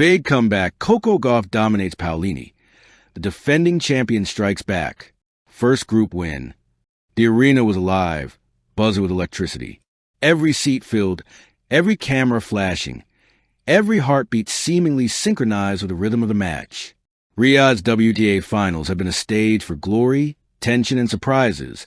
big comeback, Coco Gauff dominates Paolini. The defending champion strikes back. First group win. The arena was alive, buzzing with electricity. Every seat filled, every camera flashing, every heartbeat seemingly synchronized with the rhythm of the match. Riyadh's WTA finals have been a stage for glory, tension, and surprises.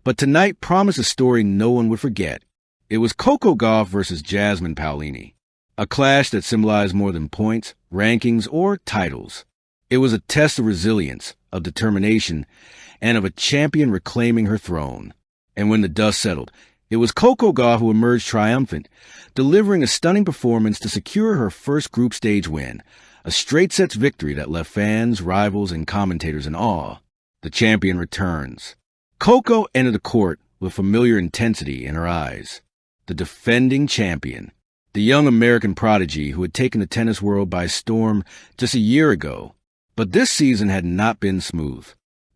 But tonight promised a story no one would forget. It was Coco Gauff versus Jasmine Paolini. A clash that symbolized more than points, rankings, or titles. It was a test of resilience, of determination, and of a champion reclaiming her throne. And when the dust settled, it was Coco Gauff who emerged triumphant, delivering a stunning performance to secure her first group stage win, a straight sets victory that left fans, rivals, and commentators in awe. The champion returns. Coco entered the court with familiar intensity in her eyes. The defending champion, the young American prodigy who had taken the tennis world by storm just a year ago. But this season had not been smooth.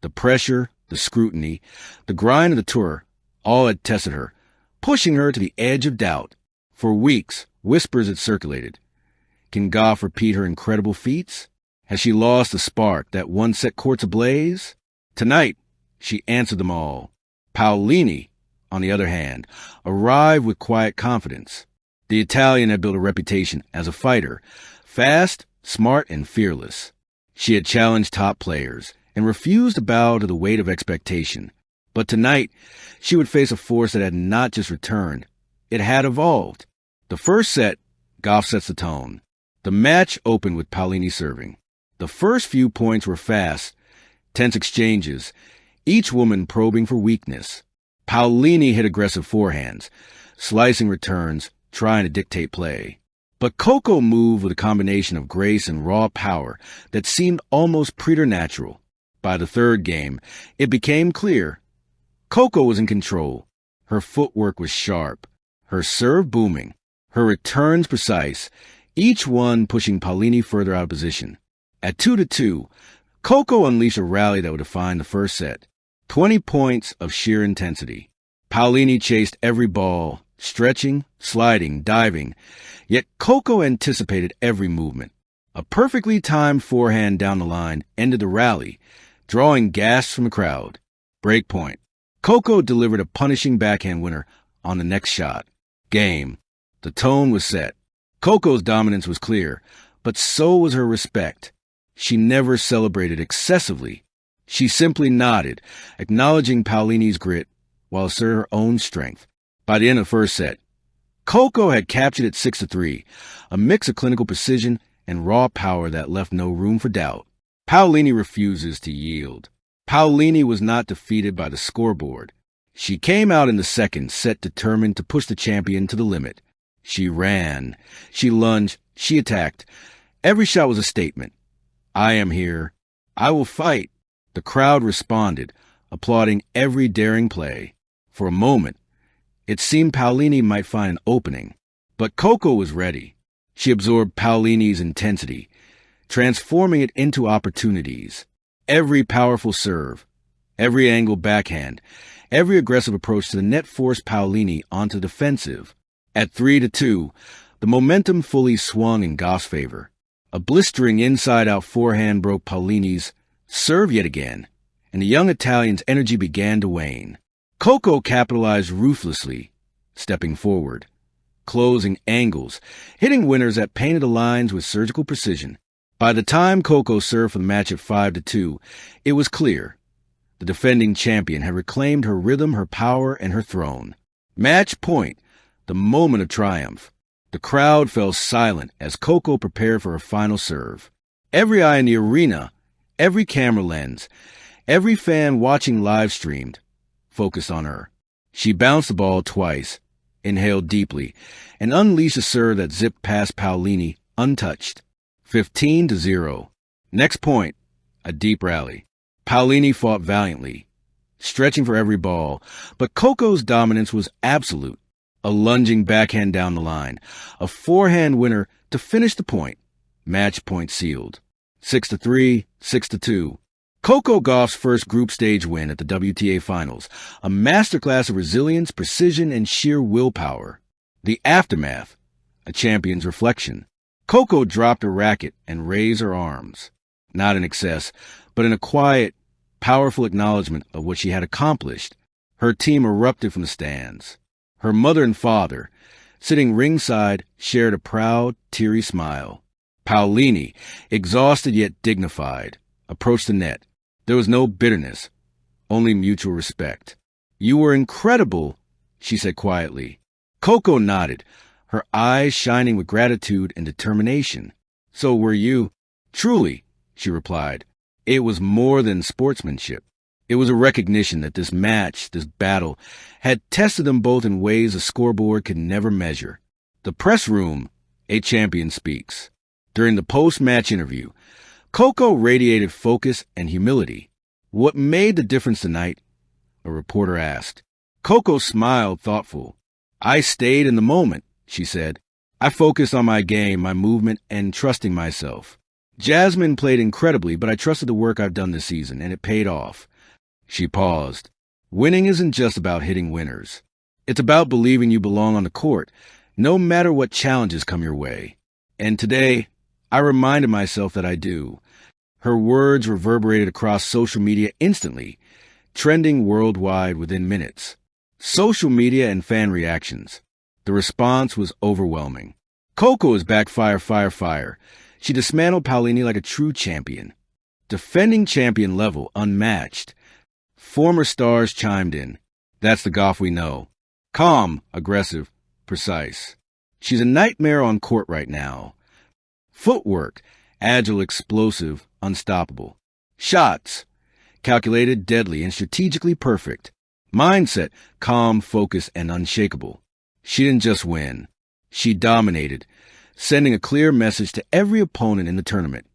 The pressure, the scrutiny, the grind of the tour, all had tested her, pushing her to the edge of doubt. For weeks, whispers had circulated. Can Gauff repeat her incredible feats? Has she lost the spark that once set courts ablaze? Tonight, she answered them all. Paolini, on the other hand, arrived with quiet confidence. The Italian had built a reputation as a fighter, fast, smart, and fearless. She had challenged top players and refused to bow to the weight of expectation. But tonight, she would face a force that had not just returned, it had evolved. The first set, Gauff sets the tone. The match opened with Paolini serving. The first few points were fast, tense exchanges, each woman probing for weakness. Paolini hit aggressive forehands, slicing returns, trying to dictate play. But Coco moved with a combination of grace and raw power that seemed almost preternatural. By the third game, it became clear. Coco was in control. Her footwork was sharp, her serve booming, her returns precise, each one pushing Paolini further out of position. At 2-2, Coco unleashed a rally that would define the first set. 20 points of sheer intensity. Paolini chased every ball, stretching, sliding, diving, yet Coco anticipated every movement. A perfectly timed forehand down the line ended the rally, drawing gasps from the crowd. Break point. Coco delivered a punishing backhand winner on the next shot. Game. The tone was set. Coco's dominance was clear, but so was her respect. She never celebrated excessively. She simply nodded, acknowledging Paolini's grit while asserting her own strength. By the end of the first set, Coco had captured it 6-3, a mix of clinical precision and raw power that left no room for doubt. Paolini refuses to yield. Paolini was not defeated by the scoreboard. She came out in the second set determined to push the champion to the limit. She ran, she lunged, she attacked. Every shot was a statement. I am here. I will fight. The crowd responded, applauding every daring play. For a moment, it seemed Paolini might find an opening. But Coco was ready. She absorbed Paolini's intensity, transforming it into opportunities. Every powerful serve, every angled backhand, every aggressive approach to the net forced Paolini onto the defensive. At 3-2, the momentum fully swung in Gauff's favor. A blistering inside-out forehand broke Paolini's serve yet again, and the young Italian's energy began to wane. Coco capitalized ruthlessly, stepping forward, closing angles, hitting winners that painted the lines with surgical precision. By the time Coco served for the match at 5-2, it was clear. The defending champion had reclaimed her rhythm, her power, and her throne. Match point, the moment of triumph. The crowd fell silent as Coco prepared for her final serve. Every eye in the arena, every camera lens, every fan watching live streamed, focused on her. She bounced the ball twice, inhaled deeply, and unleashed a serve that zipped past Paolini untouched. 15-0. Next point, a deep rally. Paolini fought valiantly, stretching for every ball, but Coco's dominance was absolute. A lunging backhand down the line, a forehand winner to finish the point. Match point sealed. 6-3, 6-2. Coco Gauff's first group stage win at the WTA Finals, a masterclass of resilience, precision, and sheer willpower. The aftermath, a champion's reflection. Coco dropped her racket and raised her arms, not in excess, but in a quiet, powerful acknowledgement of what she had accomplished. Her team erupted from the stands. Her mother and father, sitting ringside, shared a proud, teary smile. Paolini, exhausted yet dignified, approached the net. There was no bitterness, only mutual respect. "You were incredible," she said quietly. Coco nodded, her eyes shining with gratitude and determination. "So were you." "Truly," she replied. It was more than sportsmanship. It was a recognition that this match, this battle, had tested them both in ways a scoreboard could never measure. The press room, a champion speaks. During the post-match interview, Coco radiated focus and humility. "What made the difference tonight?" a reporter asked. Coco smiled, thoughtful. "I stayed in the moment," she said. "I focused on my game, my movement, and trusting myself. Jasmine played incredibly, but I trusted the work I've done this season, and it paid off." She paused. "Winning isn't just about hitting winners. It's about believing you belong on the court, no matter what challenges come your way. And today, I reminded myself that I do." Her words reverberated across social media instantly, trending worldwide within minutes. Social media and fan reactions. The response was overwhelming. Coco is back, fire, fire, fire. She dismantled Paolini like a true champion. Defending champion level, unmatched. Former stars chimed in. "That's the Gauff we know. Calm, aggressive, precise. She's a nightmare on court right now. Footwork, agile, explosive, unstoppable. Shots, calculated, deadly, and strategically perfect. Mindset, calm, focused, and unshakable. She didn't just win. She dominated, sending a clear message to every opponent in the tournament.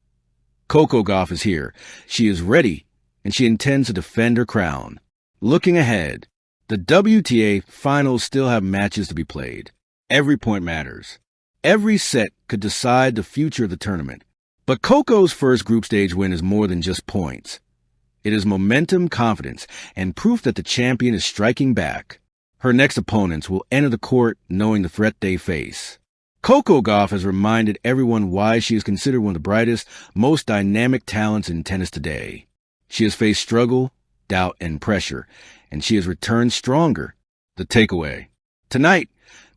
Coco Gauff is here. She is ready, and she intends to defend her crown. Looking ahead, the WTA finals still have matches to be played. Every point matters. Every set could decide the future of the tournament. But Coco's first group stage win is more than just points. It is momentum, confidence, and proof that the champion is striking back. Her next opponents will enter the court knowing the threat they face. Coco Gauff has reminded everyone why she is considered one of the brightest, most dynamic talents in tennis today. She has faced struggle, doubt, and pressure, and she has returned stronger. The takeaway. Tonight,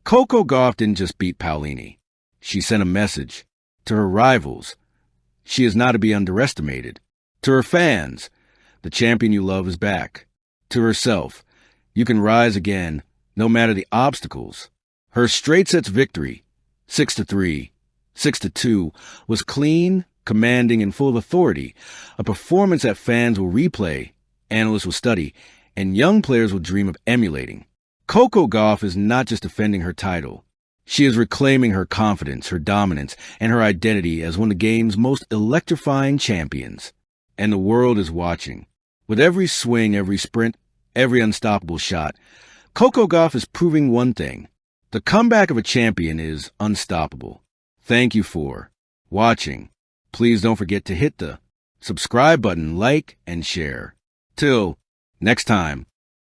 Coco Gauff didn't just beat Paolini. She sent a message to her rivals. She is not to be underestimated. To her fans, the champion you love is back. To herself, you can rise again, no matter the obstacles. Her straight sets victory, 6-3, 6-2, was clean, commanding, and full of authority, a performance that fans will replay, analysts will study, and young players will dream of emulating. Coco Gauff is not just defending her title. She is reclaiming her confidence, her dominance, and her identity as one of the game's most electrifying champions. And the world is watching. With every swing, every sprint, every unstoppable shot, Coco Gauff is proving one thing. The comeback of a champion is unstoppable. Thank you for watching. Please don't forget to hit the subscribe button, like, and share. Till next time.